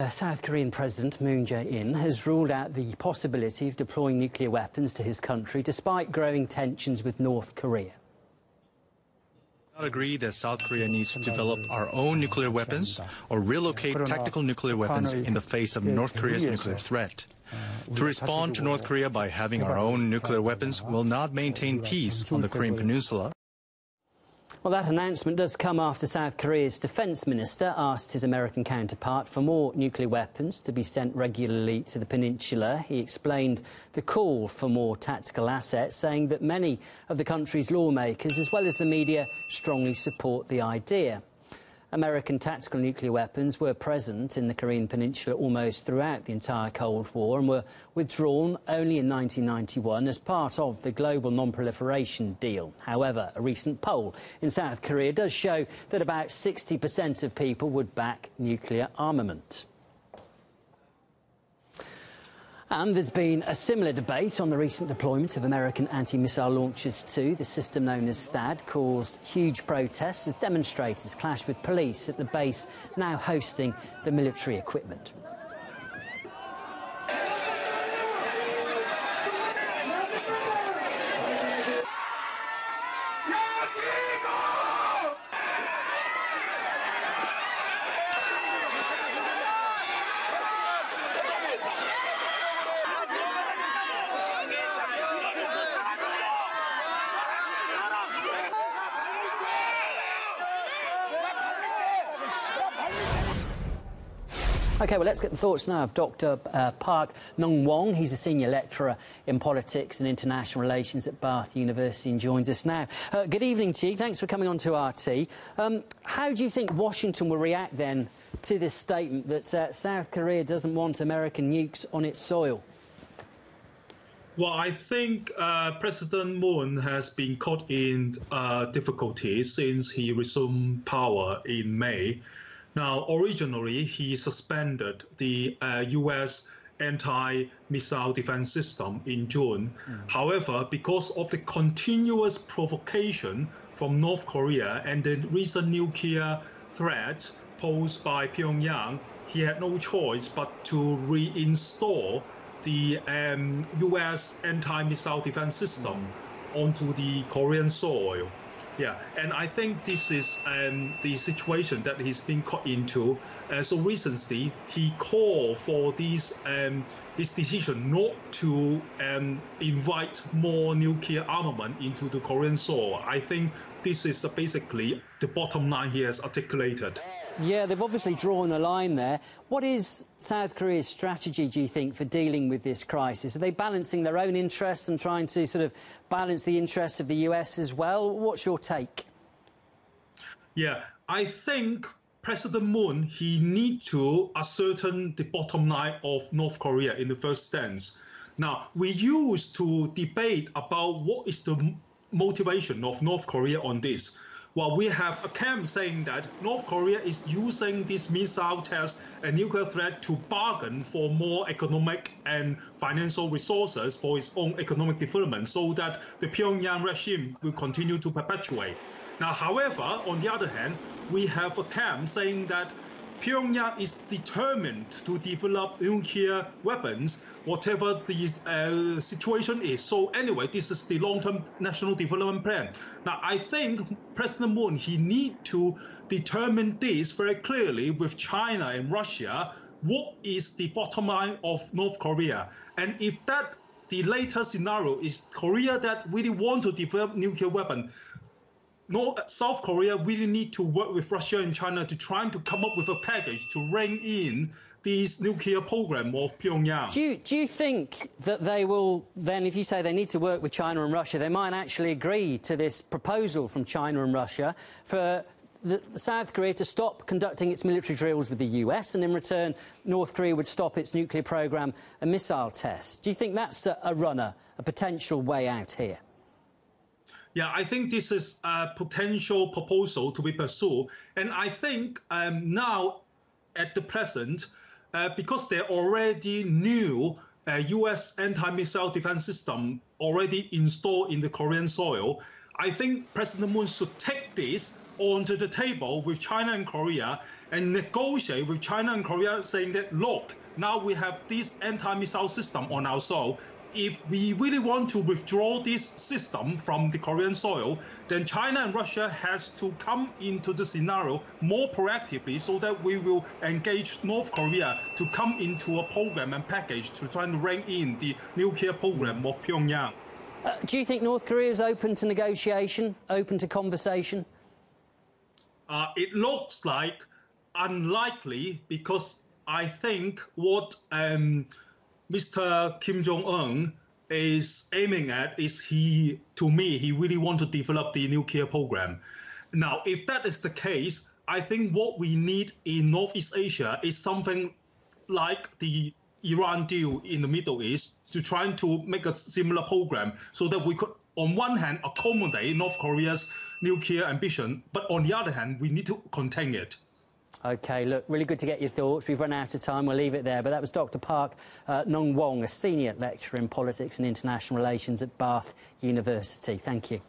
South Korean President Moon Jae-in has ruled out the possibility of deploying nuclear weapons to his country despite growing tensions with North Korea. I agree that South Korea needs to develop our own nuclear weapons or relocate tactical nuclear weapons in the face of North Korea's nuclear threat. To respond to North Korea by having our own nuclear weapons will not maintain peace on the Korean Peninsula. Well, that announcement does come after South Korea's defence minister asked his American counterpart for more nuclear weapons to be sent regularly to the peninsula. He explained the call for more tactical assets, saying that many of the country's lawmakers, as well as the media, strongly support the idea. American tactical nuclear weapons were present in the Korean peninsula almost throughout the entire Cold War and were withdrawn only in 1991 as part of the global non-proliferation deal. However, a recent poll in South Korea does show that about 60% of people would back nuclear armament. And there's been a similar debate on the recent deployment of American anti-missile launchers too. The system known as THAAD caused huge protests as demonstrators clashed with police at the base now hosting the military equipment. OK, well, let's get the thoughts now of Dr. Park Nung-wong. He's a senior lecturer in politics and international relations at Bath University and joins us now. Good evening to you. Thanks for coming on to RT. How do you think Washington will react then to this statement that South Korea doesn't want American nukes on its soil? Well, I think President Moon has been caught in difficulties since he resumed power in May. Now, originally, he suspended the U.S. anti-missile defense system in June. However, because of the continuous provocation from North Korea and the recent nuclear threat posed by Pyongyang, he had no choice but to reinstall the U.S. anti-missile defense system onto the Korean soil. Yeah, and I think this is the situation that he's been caught into. So recently, he called for this decision not to invite more nuclear armament into the Korean soil. I think this is basically the bottom line he has articulated. Yeah, they've obviously drawn a line there. What is South Korea's strategy, do you think, for dealing with this crisis? Are they balancing their own interests and trying to sort of balance the interests of the US as well? What's your take? Yeah, I think President Moon, he needs to ascertain the bottom line of North Korea in the first stance. Now, we used to debate about what is the motivation of North Korea on this. Well, we have a camp saying that North Korea is using this missile test and nuclear threat to bargain for more economic and financial resources for its own economic development so that the Pyongyang regime will continue to perpetuate. Now, however, on the other hand, we have a camp saying that Pyongyang is determined to develop nuclear weapons, whatever the situation is. So anyway, this is the long-term national development plan. Now, I think President Moon, he needs to determine this very clearly with China and Russia. What is the bottom line of North Korea? And if that the later scenario is Korea that really want to develop nuclear weapon, South Korea really need to work with Russia and China to try to come up with a package to rein in this nuclear program of Pyongyang. Do you think that they will then, if you say they need to work with China and Russia, they might actually agree to this proposal from China and Russia for South Korea to stop conducting its military drills with the US, and in return, North Korea would stop its nuclear program and missile tests? Do you think that's a runner, a potential way out here? Yeah, I think this is a potential proposal to be pursued. And I think now, at the present, because they already knew U.S. anti-missile defense system already installed in the Korean soil, I think President Moon should take this onto the table with China and Korea and negotiate with China and Korea saying that, look, now we have this anti-missile system on our soil. If we really want to withdraw this system from the Korean soil, then China and Russia has to come into the scenario more proactively so that we will engage North Korea to come into a program and package to try and rein in the nuclear program of Pyongyang. Do you think North Korea is open to negotiation, open to conversation? It looks like unlikely, because I think what Mr. Kim Jong-un is aiming at is he really wants to develop the nuclear program. Now, if that is the case, I think what we need in Northeast Asia is something like the Iran deal in the Middle East, to try to make a similar program so that we could, on one hand, accommodate North Korea's nuclear ambition, but on the other hand, we need to contain it. OK, look, really good to get your thoughts. We've run out of time. We'll leave it there. But that was Dr. Park Nong Wong, a senior lecturer in politics and international relations at Bath University. Thank you.